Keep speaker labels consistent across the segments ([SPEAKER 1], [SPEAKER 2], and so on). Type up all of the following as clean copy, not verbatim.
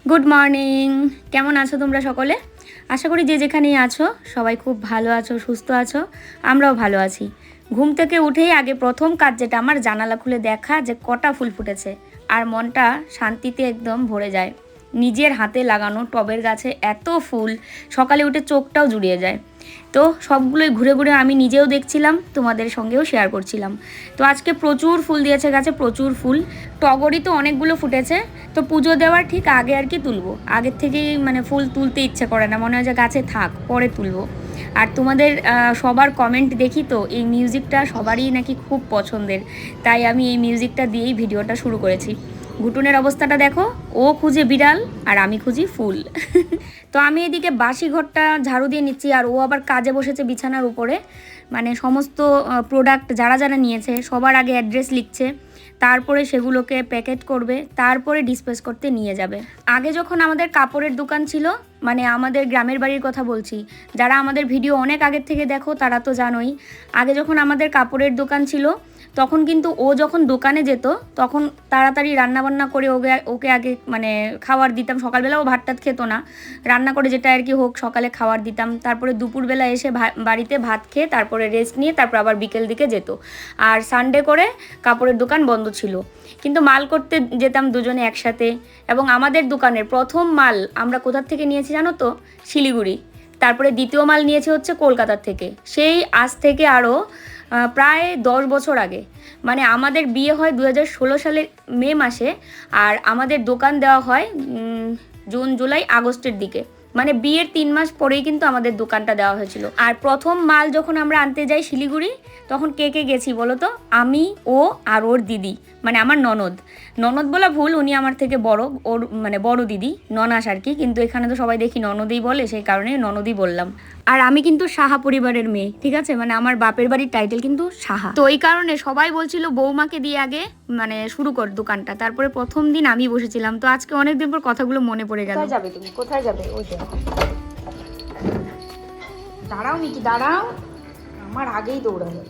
[SPEAKER 1] Good morning. কেমন আছো তোমরা সকলে? আশা করি যে যেখানেই আছো সবাই খুব ভালো আছো, সুস্থ আছো। আমরাও ভালো আছি। ঘুম থেকে উঠেই আগে প্রথম কাজ যেটা আমার, জানালা খুলে দেখা যে কটা ফুল ফুটেছে, আর মনটা শান্তিতে একদম ভরে যায়। নিজের হাতে লাগানো টবের গাছে এত ফুল, সকালে উঠে চোখটাও জুড়িয়ে যায়। তো সবগুলোই ঘুরে ঘুরে আমি নিজেও দেখছিলাম, তোমাদের সঙ্গেও শেয়ার করছিলাম। তো আজকে প্রচুর ফুল দিয়েছে গাছে, প্রচুর ফুল। টগরই তো অনেকগুলো ফুটেছে। তো পুজো দেওয়ার ঠিক আগে আর কি তুলবো, আগের থেকেই মানে ফুল তুলতে ইচ্ছে করে না, মনে হয় যে গাছে থাক, পরে তুলবো। আর তোমাদের সবার কমেন্ট দেখি তো এই মিউজিকটা সবারই নাকি খুব পছন্দের, তাই আমি এই মিউজিকটা দিয়েই ভিডিওটা শুরু করেছি। ঘুটুনের অবস্থাটা দেখো, ও খুঁজে বিড়াল আর আমি খুঁজি ফুল। তো আমি এদিকে বাসি ঘরটা ঝাড়ু দিয়ে নিচ্ছি, আর ও আবার কাজে বসেছে বিছানার উপরে। মানে সমস্ত প্রোডাক্ট যারা যারা নিয়েছে সবার আগে অ্যাড্রেস লিখছে, তারপরে সেগুলোকে প্যাকেট করবে, তারপরে ডিসপোজ করতে নিয়ে যাবে। আগে যখন আমাদের কাপড়ের দোকান ছিল, মানে আমাদের গ্রামের বাড়ির কথা বলছি, যারা আমাদের ভিডিও অনেক আগের থেকে দেখো তারা তো জানোই। আগে যখন আমাদের কাপড়ের দোকান ছিল, তখন কিন্তু ও যখন দোকানে যেত তখন তাড়াতাড়ি রান্নাবান্না করে ওকে আগে মানে খাবার দিতাম। সকালবেলা ও ভাত টাত খেতো না, রান্না করে যেটা আর কি হোক সকালে খাবার দিতাম। তারপরে দুপুরবেলা এসে বাড়িতে ভাত খেয়ে তারপরে রেস্ট নিয়ে তারপর আবার বিকেল দিকে যেত। আর সানডে করে কাপড়ের দোকান বন্ধ ছিল, কিন্তু মাল করতে যেতাম দুজনে একসাথে। এবং আমাদের দোকানের প্রথম মাল আমরা কোথার থেকে নিয়েছি জানো তো? শিলিগুড়ি। তারপরে দ্বিতীয় মাল নিয়েছে হচ্ছে কলকাতার থেকে, সেই আজ থেকে আরও প্রায় 10 বছর আগে। মানে আমাদের বিয়ে হয় 2016 সালের মে মাসে, আর আমাদের দোকান দেওয়া হয় জুন জুলাই আগস্টের দিকে। মানে বিয়ের 3 মাস পরেই কিন্তু আমাদের দোকানটা দেওয়া হয়েছিল। আর প্রথম মাল যখন আমরা আনতে যাই শিলিগুড়ি, তখন কে কে গেছি বলো তো? আমি, ও আর ওর দিদি, মানে আমার ননদ। ননদ বলা ভুল, উনি আমার থেকে বড়, ওর মানে বড় দিদি, ননাস আর কি। কিন্তু এখানে তো সবাই দেখি ননদই বলে, সেই কারণে ননদই বললাম। আর আমি কিন্তু সাহা পরিবারের মেয়ে, ঠিক আছে? মানে আমার বাপের বাড়ির টাইটেল কিন্তু সাহা। তো এই কারণে সবাই বলছিল বৌমাকে দিয়ে আগে মানে শুরু কর দোকানটা। তারপরে প্রথম দিন আমি বসেছিলাম। তো আজকে অনেকদিন পর কথাগুলো মনে পড়ে গেল। কোথায় যাবে তুমি? কোথায় যাবে? ওই যে দাঁড়াও মিকি, দাঁড়াও, আমার আগেই দৌড়াবে।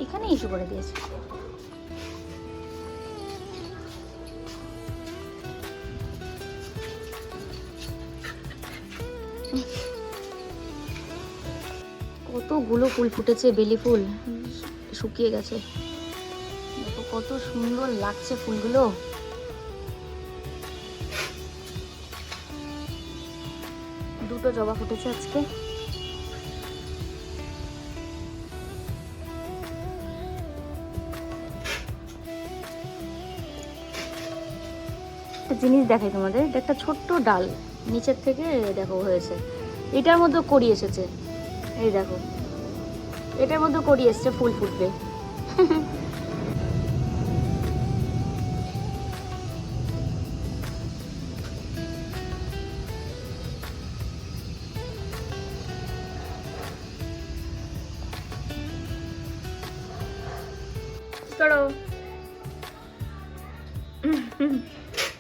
[SPEAKER 1] এখানে ইস্যু করে দিয়েছে। কতগুলো ফুল ফুটেছে, বেলি ফুল শুকিয়ে গেছে। দেখো কত সুন্দর লাগছে ফুলগুলো। দুটো জবা ফুটেছে আজকে। একটা জিনিস দেখাই তোমাদের, একটা ছোট্ট ডাল নিচের থেকে দেখো হয়েছে, এটার মধ্যে কড়ি এসেছে। এই দেখো, এটার মধ্যে কড়ি এসছে, ফুল ফুটবে।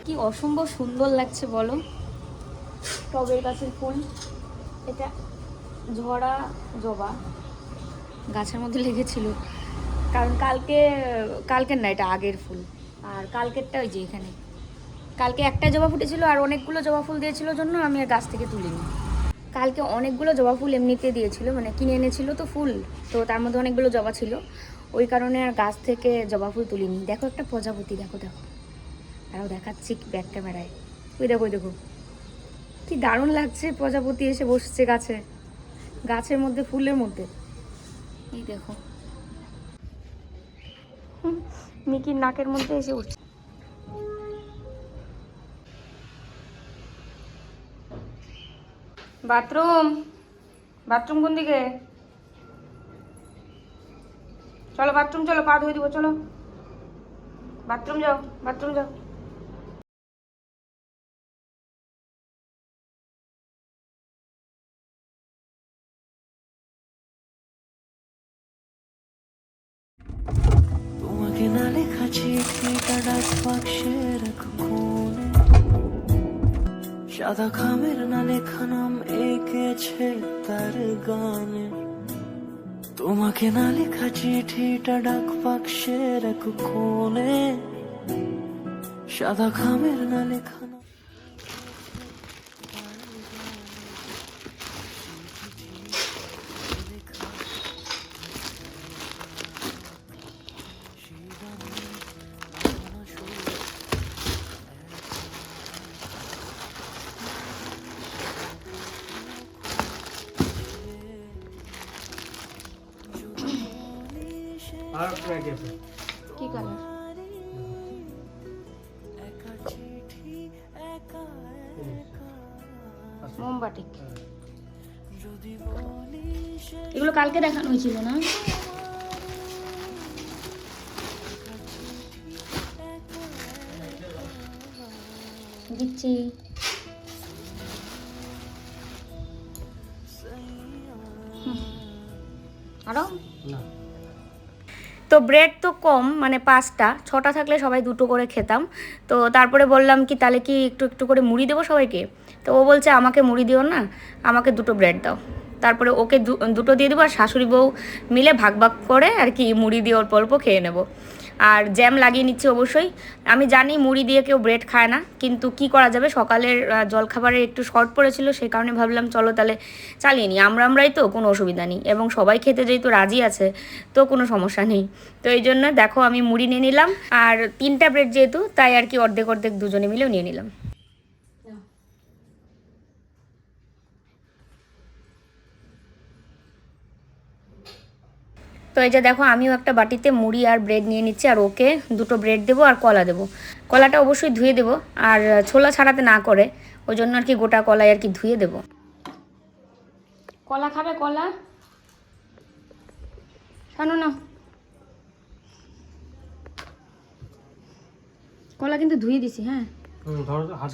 [SPEAKER 1] কি অসম্ভব সুন্দর লাগছে বলো, টবের গাছের ফুল। এটা ঝরা জবা, গাছের মধ্যে লেগেছিল। কারণ কালকের না, এটা আগের ফুল। আর কালকেরটা ওই যে এখানে, কালকে একটা জবা ফুটেছিল আর অনেকগুলো জবা ফুল দিয়েছিল জন্য আমি আর গাছ থেকে তুলিনি। কালকে অনেকগুলো জবা ফুল এমনিতে দিয়েছিল, মানে কিনে এনেছিল তো ফুল, তো তার মধ্যে অনেকগুলো জবা ছিল, ওই কারণে আর গাছ থেকে জবা ফুল তুলিনি। দেখো একটা প্রজাপতি, দেখো দেখো, তারাও দেখাচ্ছি ব্যাক ক্যামেরায়। ওই দেখো, ওই দেখো, কি দারুণ লাগছে। প্রজাপতি এসে বসছে গাছে, গাছের মধ্যে, ফুলের মধ্যে। এই দেখো, মিকির নাকের মধ্যে এসে উঠছে। বাথরুম, বাথরুম কোন দিকে? চলো বাথরুম, চলো, পা ধুয়ে দিব, চলো বাথরুম যাও, বাথরুম যাও। তোমাকে না লেখা চিঠিটা ডাক বাক্সের এক কোণে, সাদা খামের না লেখা নাম এঁকেছে তার গানে।
[SPEAKER 2] তোমাকে না লেখা চিঠিটা ডাক বাক্সের এক কোণে, সাদা খামের না লেখা
[SPEAKER 1] কি কালার? মোমবাটিক। এগুলো কালকে দেখানো হয়েছিল না? দিচ্ছি। আরো তো ব্রেড তো কম, মানে 5টা 6টা থাকলে সবাই 2টো করে খেতাম। তো তারপরে বললাম কি তাহলে কি একটু একটু করে মুড়ি দেবো সবাইকে। তো ও বলছে আমাকে মুড়ি দিও না, আমাকে 2টো ব্রেড দাও। তারপরে ওকে 2টো দিয়ে দেবো, আর শাশুড়ি বউ মিলে ভাগ ভাগ করে আর কি মুড়ি দিয়ে অল্প অল্প খেয়ে নেবো। আর জ্যাম লাগিয়ে নিচ্ছি অবশ্যই। আমি জানি মুড়ি দিয়ে কেউ ব্রেড খায় না, কিন্তু কি করা যাবে, সকালের জলখাবারের একটু শর্ট পড়েছিল, সেই কারণে ভাবলাম চলো তাহলে চালিয়ে নিই। আমরাই তো কোনো অসুবিধা নেই, এবং সবাই খেতে যেহেতু রাজি আছে তো কোনো সমস্যা নেই। তো এই জন্য দেখো আমি মুড়ি নিয়ে নিলাম, আর 3টা ব্রেড যেহেতু তাই আর কি অর্ধেক অর্ধেক দুজনে মিলেও নিয়ে নিলাম। তো এই যে দেখো আমিও একটা বাটিতে মুড়ি আর ব্রেড নিয়ে নিচ্ছি, আর ওকে 2টো ব্রেড দেবো আর কলা দেবো। কলাটা অবশ্যই ধুয়ে দেবো, আর ছোলা ছাড়াতে না করে ওই জন্য আর কি গোটা কলাই আর কি ধুয়ে দেবো। কলা খাবে? কলা শোনো না, কলা কিন্তু ধুয়ে দিছি। হ্যাঁ,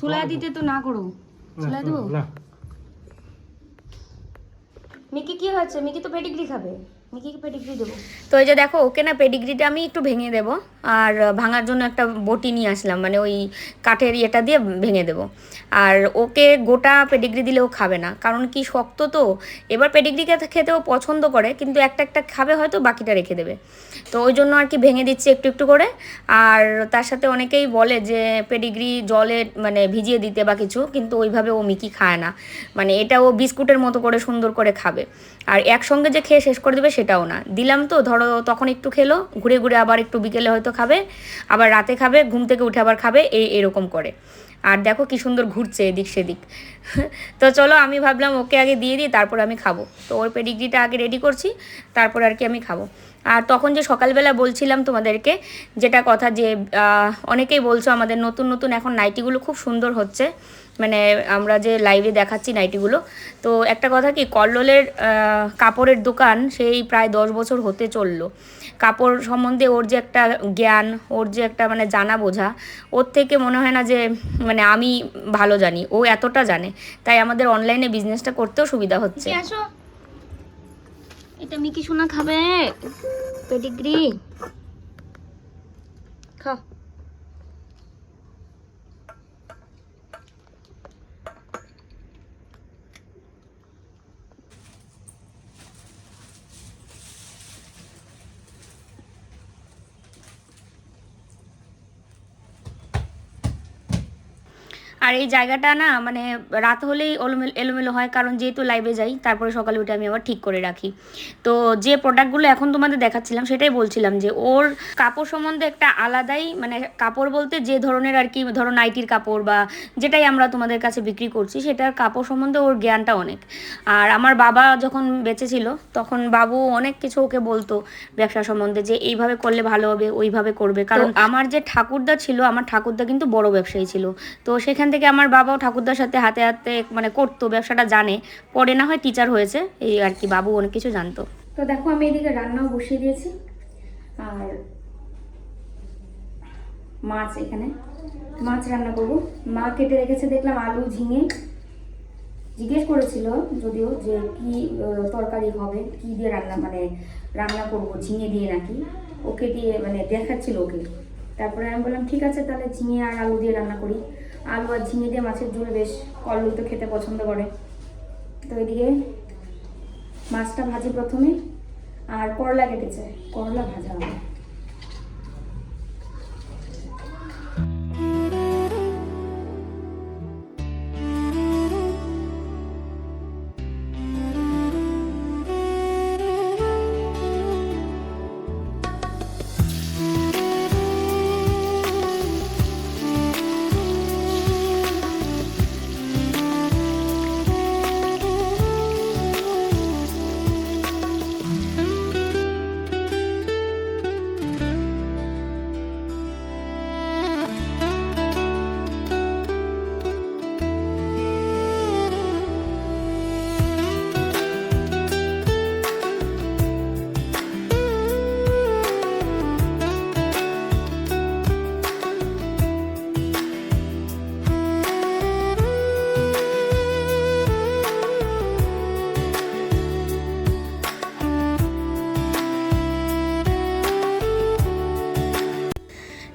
[SPEAKER 1] ছোলা দিতে তো না করো, ছোলা দেবো। মিকি কি হয়েছে? মিকি তো পেডিগ্রি খাবে, মিকিকে পেডিগ্রি দেবো। তো এই যে দেখো ওকে না পেডিগ্রিটা আমি একটু ভেঙে দেবো, আর ভাঙার জন্য একটা বটি নিয়ে আসলাম, মানে ওই কাঠের ইয়েটা দিয়ে ভেঙে দেবো। আর ওকে গোটা পেডিগ্রি দিলে ও খাবে না, কারণ কি শক্ত তো। এবার পেডিগ্রি খেতে ও পছন্দ করে, কিন্তু একটা একটা খাবে, হয়তো বাকিটা রেখে দেবে। তো ওই জন্য আর কি ভেঙে দিচ্ছি একটু একটু করে। আর তার সাথে অনেকেই বলে যে পেডিগ্রি জলে মানে ভিজিয়ে দিতে বা কিছু, কিন্তু ওইভাবে ও মিকি খায় না। মানে এটা ও বিস্কুটের মতো করে সুন্দর করে খাবে। আর একসঙ্গে যে খেয়ে শেষ করে দেবে সেটাও না। দিলাম তো ধরো তখন একটু খেলো, ঘুরে ঘুরে আবার একটু বিকেলে হয়তো খাবে, আবার রাতে খাবে, ঘুম থেকে উঠে আবার খাবে, এরকম করে। আর দেখো কি সুন্দর ঘুরছে এদিক সেদিক। তো চলো আমি ভাবলাম ওকে আগে দিয়ে দিই, তারপর আমি খাবো। তো ওর পেডিগ্রিটা আগে রেডি করছি, তারপর আর কি আমি খাবো। আর তখন যে সকালবেলা বলছিলাম তোমাদেরকে যেটা কথা, যে অনেকেই বলছো আমাদের নতুন নতুন এখন নাইটিগুলো খুব সুন্দর হচ্ছে, মানে আমরা যে লাইভে দেখাচ্ছি নাইটিগুলো। তো একটা কথা কি, কল্লোলের কাপড়ের দোকান সেই প্রায় 10 বছর হতে চললো। কাপড় সম্বন্ধে ওর যে একটা জ্ঞান, ওর যে একটা মানে জানা বোঝা, ওর থেকে মনে হয় না যে মানে আমি ভালো জানি, ও এতটা জানে। তাই আমাদের অনলাইনে বিজনেসটা করতেও সুবিধা হচ্ছে। আসো, এটা মিকি সোনা খাবে পেডিগ্রি, খাও। আর এই জায়গাটা না মানে রাত হলেই এলোমেলো হয়, কারণ যেহেতু লাইভে যাই, তারপরে সকালে উঠে আমি আবার ঠিক করে রাখি। তো যে প্রোডাক্টগুলো এখন তোমাদের দেখাচ্ছিলাম সেটাই বলছিলাম যে ওর কাপড় সম্বন্ধে একটা আলাদাই, মানে কাপড় বলতে যে ধরনের আর কি, ধরো নাইটির কাপড় বা যেটাই আমরা তোমাদের কাছে বিক্রি করছি, সেটার কাপড় সম্বন্ধে ওর জ্ঞানটা অনেক। আর আমার বাবা যখন বেঁচে ছিল তখন বাবু অনেক কিছু ওকে বলতো ব্যবসা সম্বন্ধে, যে এইভাবে করলে ভালো হবে, ওইভাবে করবে। কারণ আমার যে ঠাকুরদা ছিল, আমার ঠাকুরদা কিন্তু বড় ব্যবসায়ী ছিল। তো সেখান থেকে আমার বাবাও ঠাকুরদার সাথে হাতে হাতে মানে করতো, ব্যবসাটা জানে। পরে না হয় টিচার হয়েছে, এই আর কি, বাবু অনেক কিছু জানতো। তো দেখো আমি এদিকে রান্নাও বসিয়ে দিয়েছি, আর মাছ, এখানে মাছ রান্না করবো। মা কেটে রেখেছে দেখলাম আলু ঝিঙে। জিজ্ঞেস করেছিল যদিও যে কি তরকারি হবে, কি দিয়ে রান্না করবো, ঝিঙে দিয়ে নাকি, ওকে দিয়ে মানে দেখাচ্ছিল ওকে। তারপরে আমি বললাম ঠিক আছে তাহলে ঝিঙে আর আলু দিয়ে রান্না করি। আলু আর ঝিঙে দিয়ে মাছের ঝোল বেশ, কল্লোল তো খেতে পছন্দ করে। তো এদিকে মাছটা ভাজি প্রথমে, আর করলা কেটেছে, করলা ভাজা হবে।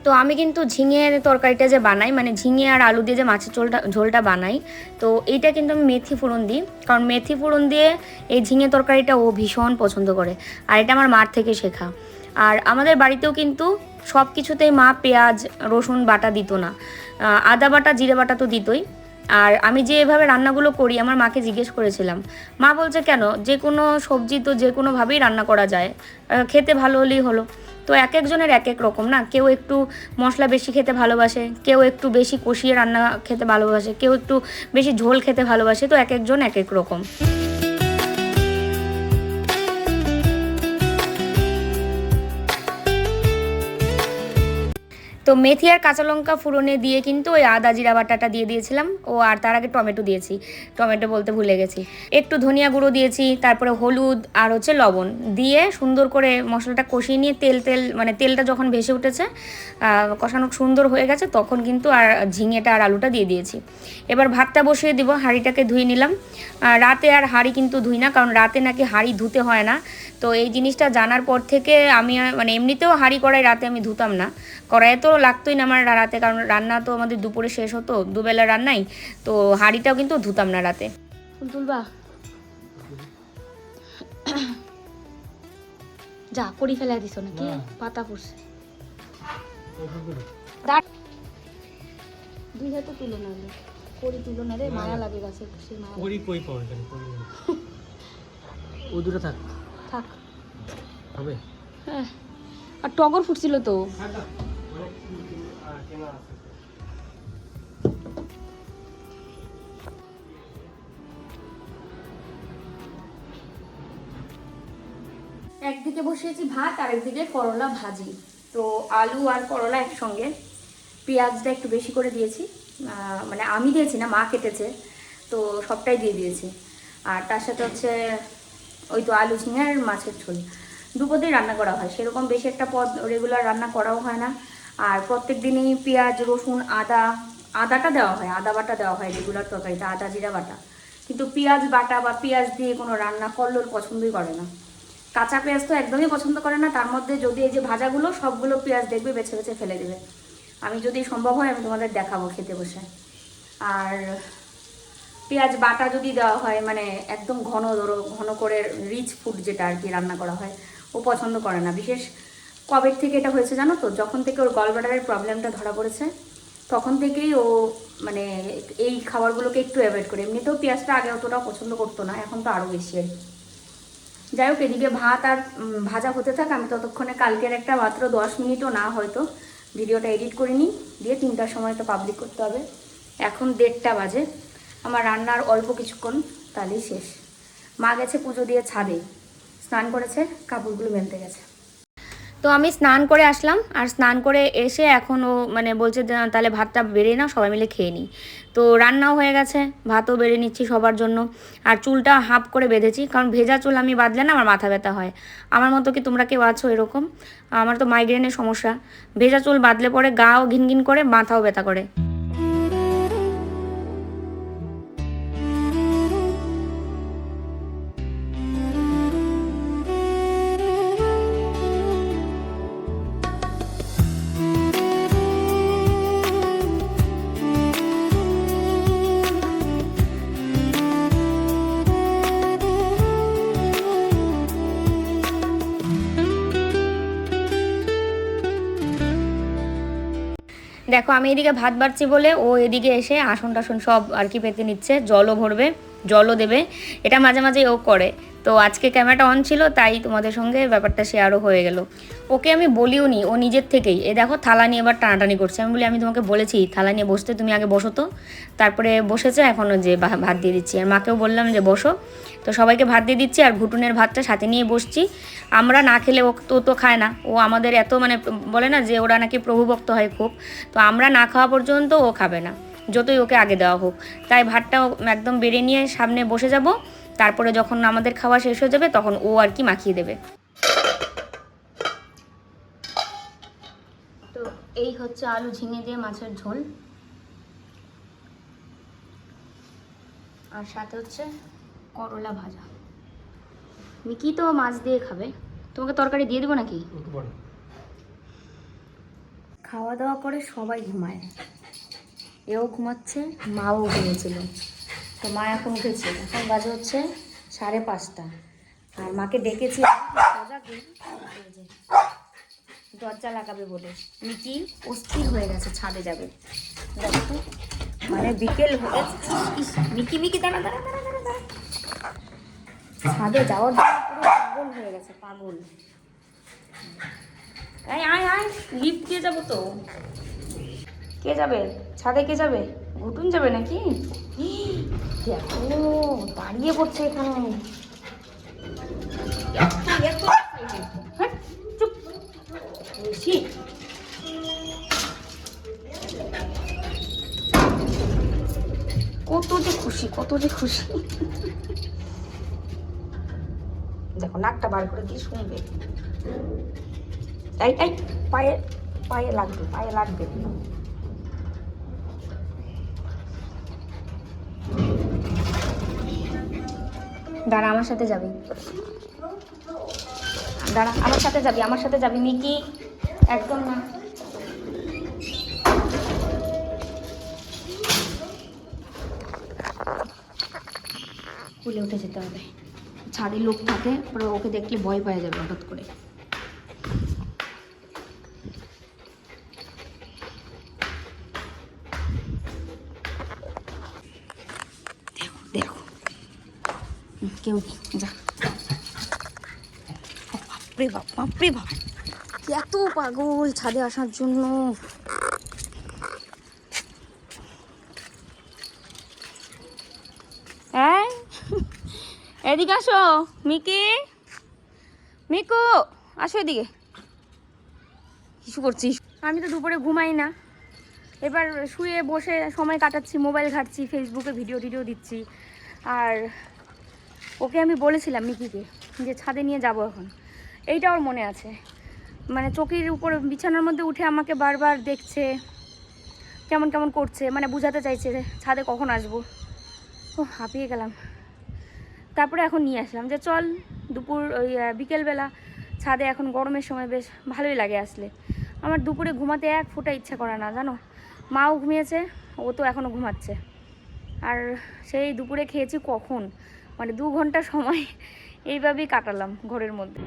[SPEAKER 1] তো আমি কিন্তু ঝিঙের তরকারিটা যে বানাই, মানে ঝিঙে আর আলু দিয়ে যে মাছের ঝোলটা বানাই, তো এইটা কিন্তু আমি মেথি ফোড়ন দিই, কারণ মেথি ফোড়ন দিয়ে এই ঝিঙে তরকারিটা ও ভীষণ পছন্দ করে। আর এটা আমার মার থেকে শেখা। আর আমাদের বাড়িতেও কিন্তু সব কিছুতেই মা পেঁয়াজ রসুন বাটা দিত না, আদা বাটা জিরে বাটা তো দিতই। আর আমি যে এভাবে রান্নাগুলো করি, আমার মাকে জিজ্ঞেস করেছিলাম, মা বলছে কেন, যে কোনো সবজি তো যে কোনোভাবেই রান্না করা যায়, খেতে ভালো হলেই হলো। তো এক একজনের এক এক রকম না, কেউ একটু মশলা বেশি খেতে ভালোবাসে, কেউ একটু বেশি কষিয়ে রান্না খেতে ভালোবাসে, কেউ একটু বেশি ঝোল খেতে ভালোবাসে, তো এক একজন এক এক রকম। তো মেথি আর কাঁচা লঙ্কা ফোড়নে দিয়ে কিন্তু ওই আদা জিরা বাটাটা দিয়ে দিয়েছিলাম, আর তার আগে টমেটো দিয়েছি, টমেটো বলতে ভুলে গেছি। একটু ধনিয়া গুঁড়ো দিয়েছি, তারপরে হলুদ আর লবণ দিয়ে সুন্দর করে মশলাটা কষিয়ে নিয়ে মানে তেলটা যখন ভেসে উঠেছে, কষানো সুন্দর হয়ে গেছে, তখন কিন্তু আর ঝিঙেটা আর আলুটা দিয়ে দিয়েছি। এবার ভাতটা বসিয়ে দিব, হাঁড়িটাকে ধুয়ে নিলাম। রাতে আর হাঁড়ি কিন্তু ধুই না, কারণ রাতে নাকি হাঁড়ি ধুতে হয় না। তো এই জিনিসটা জানার পর থেকে আমি মানে এমনিতেও হাঁড়ি কড়াই রাতে আমি ধুতাম না, কড়াইয়ে তো লাগতোই না আমার রাতে, কারণ রান্না তো আমাদের দুপুরে শেষ হতো, দুবেলা রান্নাই, তো হাঁড়িটাও কিন্তু ধুতাম না রাতে। তুলবা যা করি ফেলা দিছ নাকি, পাতা পড়ছে, দুই হাতে তুলো না, করি তুলো না রে, মায়া লাগে গাছে, করি কই পাওয়া যায়, ও দুটো থাক থাক হবে। হ্যাঁ, আর টগর ফুটছিল তো। একদিকে বসিয়েছি ভাত, আর একদিকে করলা ভাজি। তো আলু আর করলা একসঙ্গে, পেঁয়াজটা একটু বেশি করে দিয়েছি, মানে আমি দিয়েছি না, মা কেটেছে, তো সবটাই দিয়ে দিয়েছি। আর তার সাথে ওই তো আলু ঝিঙে আর মাছের ঝোল, দুপদেই রান্না করা হয়, সেরকম বেশি একটা পদ রেগুলার রান্না করাও হয় না। আর প্রত্যেক দিনই পেঁয়াজ রসুন আদাটা দেওয়া হয়, আদা বাটা দেওয়া হয় রেগুলার তরকারিতে, আদা জিরা বাটা। কিন্তু পেঁয়াজ বাটা বা পেঁয়াজ দিয়ে কোনো রান্না কল্লোল পছন্দই করে না, কাঁচা পেঁয়াজ তো একদমই পছন্দ করে না। তার মধ্যে যদি এই যে ভাজাগুলো সবগুলো পেঁয়াজ দেখবে বেছে বেছে ফেলে দেবে। আমি যদি সম্ভব হয় আমি তোমাদের দেখাবো খেতে বসে। আর পেঁয়াজ বাটা যদি দেওয়া হয়, মানে একদম ঘন করে রিচ ফুড যেটা আর কি রান্না করা হয়, ও পছন্দ করে না। বিশেষ কবে থেকে এটা হয়েছে জানো তো, যখন থেকে ওর গলব্লাডারের প্রবলেমটা ধরা পড়েছে, তখন থেকেই ও মানে এই খাবারগুলোকে একটু অ্যাভয়েড করে। এমনিতেও পেঁয়াজটা আগে অতটাও পছন্দ করতো না, এখন তো আরও বেশি আর কি। যাই হোক, এদিকে ভাত আর ভাজা হতে থাক, আমি ততক্ষণে কালকের একটা মাত্র 10 মিনিটও না হয়তো ভিডিওটা এডিট করে নিই, দিয়ে 3টার সময় তো পাবলিক করতে হবে। এখন 1:30 বাজে, আমার রান্নার অল্প কিছুক্ষণ তাহলেই শেষ। মা গেছে পুজো দিয়ে ছাদে, স্নান করেছে, কাপড়গুলো মেলতে গেছে। তো আমি স্নান করে আসলাম, আর স্নান করে এসে এখন ও মানে বলছে তাহলে ভাতটা বেড়ে নাও, সবাই মিলে খেয়ে নিই। তো রান্নাও হয়ে গেছে, ভাতও বেড়ে নিচ্ছি সবার জন্য। আর চুলটা হাফ করে বেঁধেছি, কারণ ভেজা চুল আমি বাঁধলে না আমার মাথা ব্যথা হয়। আমার মতো কি তোমরা কেউ আছো এরকম? আমার তো মাইগ্রেনের সমস্যা, ভেজা চুল বাঁধলে পরে গাও ঘিনঘিন করে, মাথাও ব্যথা করে। দেখো আমি এদিকে ভাত বাড়ছি বলে ও এদিকে এসে আসন টাসন সব আর কি পেতে নিচ্ছে, জলও ভরবে, জলও দেবে, এটা মাঝে মাঝে ও করে। তো আজকে ক্যামেরাটা অন ছিল তাই তোমাদের সঙ্গে ব্যাপারটা শেয়ারও হয়ে গেল। ওকে আমি বলিও নি, ও নিজের থেকেই এ দেখো থালা নিয়ে এবার টানাটানি করছে। আমি বলি আমি তোমাকে বলেছি থালা নিয়ে বসতে, তুমি আগে বসো তো। তারপরে বসেছে, এখনও যে ভাত দিয়ে দিচ্ছি, আর মাকেও বললাম যে বসো। তো সবাইকে ভাত দিয়ে দিচ্ছি আর ঘুটুনের ভাতটা সাথে নিয়ে বসছি। আমরা না খেলে ও তো খায় না, ও আমাদের এত মানে বলে না যে ওরা নাকি প্রভুভক্ত হয় খুব, তো আমরা না খাওয়া পর্যন্ত ও খাবে না, যতই ওকে আগে দেওয়া হোক। তাই ভাতটা একদম বেড়ে নিয়ে সামনে বসে যাব, তারপরে যখন আমাদের খাওয়া শেষ হয়ে যাবে তখন ও আর কি মাখিয়ে দেবে। তো এই হচ্ছে আলু ঝিঙে দিয়ে মাছের ঝোল, আর সাথে হচ্ছে করলা ভাজা। মিকি তো মাছ দিয়ে খাবে, তোমাকে তরকারি দিয়ে দেবো নাকি? খাওয়া দাওয়া করে সবাই ঘুমায়, এও ঘুমাচ্ছে, মাও ঘুমিয়েছিল। তো মা এখন উঠেছে, এখন বাজে হচ্ছে 5:30, আর মাকে ডেকেছি দরজা লাগাবে বলে। মিকি অস্থির হয়ে গেছে, ছাদে যাবে। দেখো মানে বিকেল হয়ে মিকি মিকি দাঁড়া দাঁড়া দাঁড়া দাঁড়া দাঁড়া, ছাদে যাওয়ার জন্য পুরো পাগল হয়ে গেছে, পাগল। আয় আয় আয়, লিফট দিয়ে যাবো তো। কে যাবে ছাদে? কে যাবে? ঘুটুন যাবে নাকি? দেখো দাঁড়িয়ে পড়ছে এখানে। চুপ বেশি। কত যে খুশি, কত যে খুশি। দেখো নাকটা বার করে দিয়ে শুনবে। এই এই পায়ে পায়ে লাগবে, পায়ে লাগবে। দাঁড়া আমার সাথে যাবি, দাঁড়া আমার সাথে যাবি, আমার সাথে যাবি মিকি, একদম না। কুলে উঠে যেতে হবে, ছাদে লোক থাকে, ওরা ওকে দেখলে ভয় পেয়ে যাবে হঠাৎ করে। দেখো দেখো কেউ যা, বাপরে বাপ, বাপরে বাপ, এত পাগল ছাদে আসার জন্য। হ্যাঁ এদিকে আসো মিকি, মিকু আসো এদিকে। কিছু করছিস? আমি তো দুপুরে ঘুমাই না, এবার শুয়ে বসে সময় কাটাচ্ছি, মোবাইল ঘাটছি, ফেসবুকে ভিডিও টিডিও দিচ্ছি। আর ওকে আমি বলেছিলাম মিকিকে যে ছাদে নিয়ে যাব এখন, এইটা ওর মনে আছে। মানে চৌকির উপর বিছানার মধ্যে উঠে আমাকে বারবার দেখছে, কেমন কেমন করছে, মানে বুঝাতে চাইছে ছাদে কখন আসবো। ও হাঁপিয়ে গেলাম। তারপরে এখন নিয়ে আসলাম যে চল দুপুর ওই বিকেলবেলা ছাদে, এখন গরমের সময় বেশ ভালোই লাগে আসলে। আমার দুপুরে ঘুমাতে এক ফোঁটা ইচ্ছা করে না জানো। মাও ঘুমিয়েছে, ও তো এখনও ঘুমাচ্ছে। আর সেই দুপুরে খেয়েছি কখন, মানে 2 ঘন্টা সময় এইভাবেই কাটালাম ঘরের মধ্যে।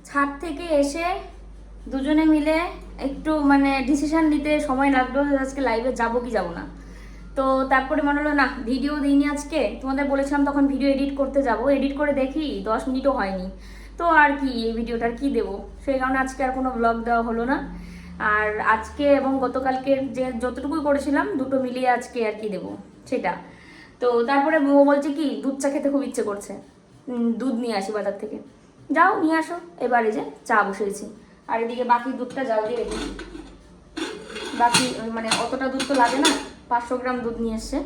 [SPEAKER 1] ছাদ থেকে এসে দুজনে মিলে একটু মানে ডিসিশন নিতে সময় লাগলো, আজকে লাইভে যাবো কি যাবো না। তো তারপরে মনে হলো না ভিডিও দিইনি আজকে, তোমাদের বলেছিলাম তখন ভিডিও এডিট করতে যাব, এডিট করে দেখি 10 মিনিটও হয়নি। তো আর কি এই ভিডিওটার কি দেবো, সেই কারণে আজকে আর কোনো ব্লগ দেওয়া হলো না। আর আজকে এবং গতকালকে যে যতটুকুই করেছিলাম দুটো মিলিয়ে আজকে আর কি দেবো সেটা। তো তারপরে ও বলছে কি দুধ চা খেতে খুব ইচ্ছে করছে, দুধ নিয়ে আসি বাজার থেকে। যাও নিয়ে আসো, এবারে যে চা বসিয়েছি। আর এদিকে বাকি দুধটা জাল দিয়ে রেখেছি, বাকি মানে অতটা দুধ তো লাগে না, 500 গ্রাম দুধ নিয়ে এসছে।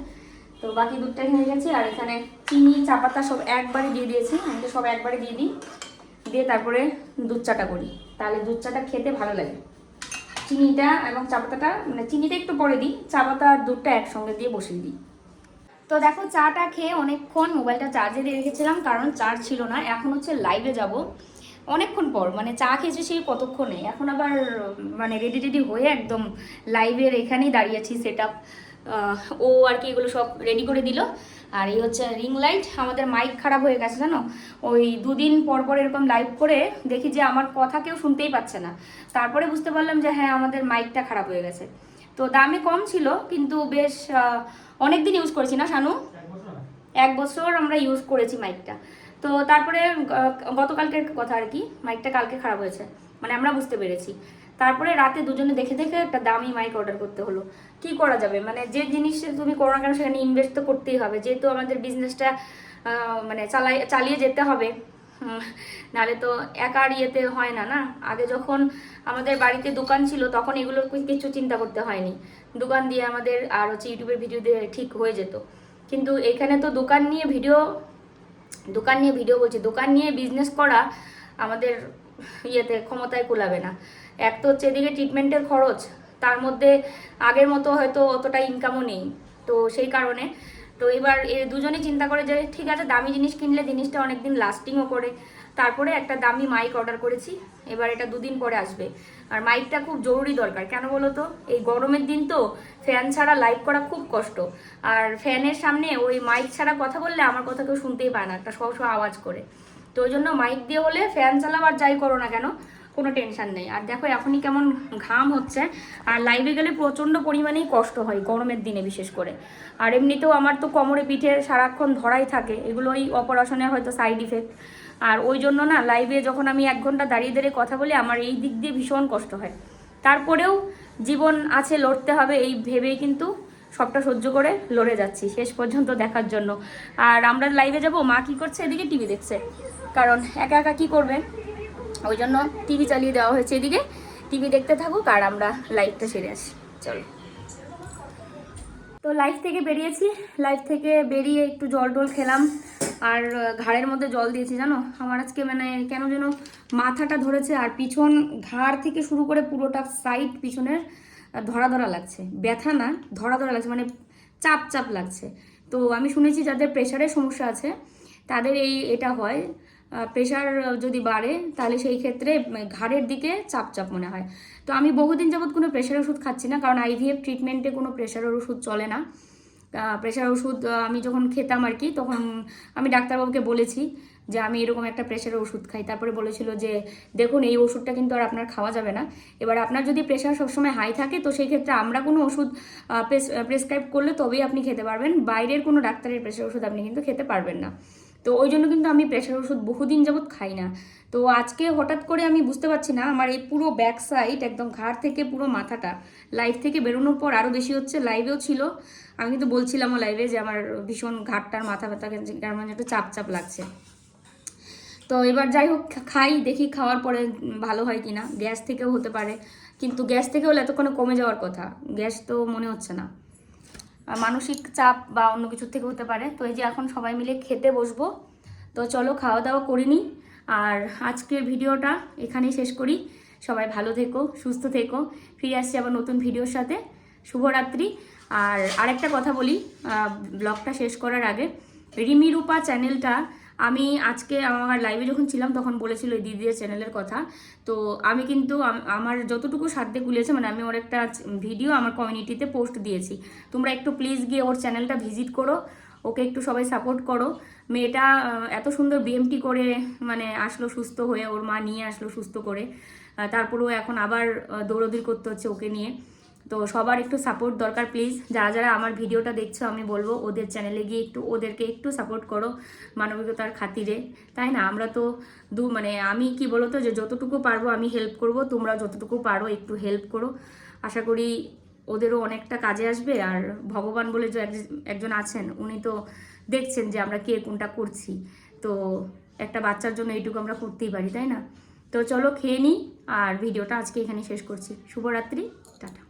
[SPEAKER 1] তো বাকি দুধটা এখানে গেছি, আর এখানে চিনি চা পাতা সব একবারে দিয়ে দিয়েছি। আমি তো সব একবারে দিয়ে দিই, দিয়ে তারপরে দুধ চাটা করি, তাহলে দুধ চাটা খেতে ভালো লাগে। চিনিটা এবং চা পাতাটা, মানে চিনিটা একটু পরে দিই, চা পাতা আর দুধটা একসঙ্গে দিয়ে বসিয়ে দিই। তো দেখো চাটা খেয়ে অনেকক্ষণ মোবাইলটা চার্জে দিয়ে রেখেছিলাম, কারণ চার্জ ছিল না। এখন হচ্ছে লাইভে যাব, অনেকক্ষণ পর, মানে চা খেয়েছি সেই কতক্ষণে, এখন আবার মানে রেডি টেডি হয়ে একদম লাইভের এখানেই দাঁড়িয়েছি সেট আপ। ও আর কি এগুলো সব রেডি করে দিল। আর এই হচ্ছে রিং লাইট। আমাদের মাইক খারাপ হয়ে গেছে জানো, ওই দুদিন পর পর এরকম লাইভ করে দেখি যে আমার কথা কেউ শুনতেই পাচ্ছে না, তারপরে বুঝতে পারলাম যে হ্যাঁ আমাদের মাইকটা খারাপ হয়ে গেছে। তো দামে কম ছিল কিন্তু বেশ অনেক দিন ইউজ করেছি না শানু, 1 বছর আমরা ইউজ করেছি মাইকটা। তো তারপরে গতকালকের কথা আর কি, মাইকটা কালকে খারাপ হয়েছে, মানে আমরা বুঝতে পেরেছি। তারপরে রাতে দুজনে দেখে দেখে একটা দামি মাইক অর্ডার করতে হলো। কি করা যাবে, মানে যে জিনিস তুমি করো না কেন সেখানে ইনভেস্ট তো করতেই হবে, যেহেতু আমাদের বিজনেসটা মানে চালিয়ে যেতে হবে। নাহলে তো একার ইয়েতে হয় না না। আগে যখন আমাদের বাড়িতে দোকান ছিল তখন এগুলোর কিছু চিন্তা করতে হয়নি, দোকান দিয়ে আমাদের আর হচ্ছে ইউটিউবের ভিডিও দিয়ে ঠিক হয়ে যেত। কিন্তু এখানে তো দোকান নিয়ে ভিডিও বলছি, দোকান নিয়ে বিজনেস করা আমাদের ইয়েতে ক্ষমতায় কুলাবে না। এক তো হচ্ছে এদিকে ট্রিটমেন্টের খরচ, তার মধ্যে আগের মতো হয়তো অতটা ইনকামও নেই। তো সেই কারণে তো এবার দুজনে চিন্তা করে যে ঠিক আছে দামি জিনিস কিনলে জিনিসটা অনেকদিন লাস্টিংও করে। তারপরে একটা দামি মাইক অর্ডার করেছি, এবার এটা 2 দিন পরে আসবে। আর মাইকটা খুব জরুরি দরকার, কেন বলো তো, এই গরমের দিন তো ফ্যান ছাড়া লাইভ করা খুব কষ্ট। আর ফ্যানের সামনে ওই মাইক ছাড়া কথা বললে আমার কথা কেউ শুনতেই পায় না, একটা শো আওয়াজ করে। তো ওই জন্য মাইক দিয়ে হলে ফ্যান চালাও আর যাই করো না কেন কোনো টেনশন নেই। আর দেখো এখনই কেমন ঘাম হচ্ছে, আর লাইভে গেলে প্রচণ্ড পরিমাণেই কষ্ট হয় গরমের দিনে বিশেষ করে। আর এমনিতেও আমার তো কোমরে পিঠে সারাক্ষণ ধরাই থাকে, এগুলো ওই অপারেশনের হয়তো সাইড ইফেক্ট। আর ওই জন্য না লাইভে যখন আমি 1 ঘন্টা দাঁড়িয়ে দাঁড়িয়ে কথা বলি আমার এই দিক দিয়ে ভীষণ কষ্ট হয়। তারপরেও জীবন আছে, লড়তে হবে এই ভেবেই কিন্তু সবটা সহ্য করে লড়ে যাচ্ছি শেষ পর্যন্ত দেখার জন্য। আর আমরা লাইভে যাব, মা কি করছে এদিকে টিভি দেখছে, কারণ একা একা কি করবে, ওই জন্য টিভি চালিয়ে দেওয়া হয়েছে এদিকে, টিভি দেখতে থাকুক আর আমরা লাইভটা সেরে আসি। চলো। তো লাইভ থেকে বেরিয়েছি, লাইভ থেকে বেরিয়ে একটু জল টল খেলাম আর ঘাড়ের মধ্যে জল দিয়েছি। জানো আমার আজকে মানে কেন যেন মাথাটা ধরেছে, আর পিছন ঘাড় থেকে শুরু করে পুরোটা সাইড পিছনের ধরা ধরা লাগছে, ব্যথা না ধরা ধরা লাগছে, মানে চাপ চাপ লাগছে। তো আমি শুনেছি যাদের প্রেশারের সমস্যা আছে তাদের এটা হয়, প্রেশার যদি বাড়ে তাহলে সেই ক্ষেত্রে ঘাড়ের দিকে চাপ চাপ মনে হয়। তো আমি বহুদিন যাবৎ কোনো প্রেশার ওষুধ খাচ্ছি না, কারণ আইভিএফ ট্রিটমেন্টে কোনো প্রেশারের ওষুধ চলে না। প্রেশার ওষুধ আমি যখন খেতাম আর কি, তখন আমি ডাক্তারবাবুকে বলেছি যে আমি এরকম একটা প্রেশারের ওষুধ খাই, তারপরে বলেছিল যে দেখুন এই ওষুধটা কিন্তু আর আপনার খাওয়া যাবে না। এবার আপনার যদি প্রেশার সবসময় হাই থাকে তো সেই ক্ষেত্রে আমরা কোনো ওষুধ প্রেসক্রাইব করলে তবেই আপনি খেতে পারবেন, বাইরের কোনো ডাক্তারের প্রেশার ওষুধ আপনি কিন্তু খেতে পারবেন না। তো ওই জন্য কিন্তু আমি প্রেশার ওষুধ বহুদিন যাবৎ খাই না। তো আজকে হঠাৎ করে আমি বুঝতে পারছি না, আমার এই পুরো ব্যাক সাইড একদম ঘাড় থেকে পুরো মাথাটা লাইভ থেকে বেরোনোর পর আরও বেশি হচ্ছে। লাইভেও ছিল, আমি কিন্তু বলছিলামও লাইভে যে আমার ভীষণ ঘাড়টার মাথা ব্যথা কেমন একটু চাপ চাপ লাগছে। তো এবার যাই হোক খাই, দেখি খাওয়ার পরে ভালো হয় কিনা, গ্যাস থেকেও হতে পারে, কিন্তু গ্যাস থেকে হলে এতক্ষণে কমে যাওয়ার কথা, গ্যাস তো মনে হচ্ছে না, মানসিক চাপ বা অন্য কিছুর থেকে হতে পারে। তো এই যে এখন সবাই মিলে খেতে বসবো, তো চলো খাওয়া দাওয়া করিনি। আর আজকের ভিডিওটা এখানেই শেষ করি। সবাই ভালো থেকো, সুস্থ থেকো, ফিরে আসছি আবার নতুন ভিডিওর সাথে। শুভরাত্রি। আর আরেকটা কথা বলি ব্লগটা শেষ করার আগে, রিমি রূপা চ্যানেলটা আমি আজকে আমার লাইভে যখন ছিলাম তখন বলেছিল এই দিদির চ্যানেলের কথা। তো আমি কিন্তু আমার যতটুকু সাধ্যে কুলিয়েছে, মানে আমি ওর একটা ভিডিও আমার কমিউনিটিতে পোস্ট দিয়েছি, তোমরা একটু প্লিজ গিয়ে ওর চ্যানেলটা ভিজিট করো, ওকে একটু সবাই সাপোর্ট করো। মেয়েটা এত সুন্দর বিএমটি করে মানে আসলো সুস্থ হয়ে, ওর মা নিয়ে আসলো সুস্থ করে, তারপরেও এখন আবার দৌড়দৌড়ি করতে হচ্ছে ওকে নিয়ে। তো সবার একটু সাপোর্ট দরকার প্লিজ। যারা যারা আমার ভিডিওটা দেখছো আমি বলবো ওদের চ্যানেলে গিয়ে ওদেরকে একটু সাপোর্ট করো মানবিকতার খাতিরে, তাই না? আমরা তো মানে আমি কি বলো তো, যে যতটুকু পারবো আমি হেল্প করব, তোমরা যতটুকু পারো একটু হেল্প করো। আশা করি ওদেরও অনেকটা কাজে আসবে। আর ভগবান বলে যে একজন আছেন, উনি তো দেখছেন যে আমরা কে কোনটা করছি। তো একটা বাচ্চার জন্য এইটুকু আমরা করতেই পারি, তাই না? তো চলো খেয়ে নিই, আর ভিডিওটা আজকে এখানে শেষ করছি। শুভরাত্রি, টাটা।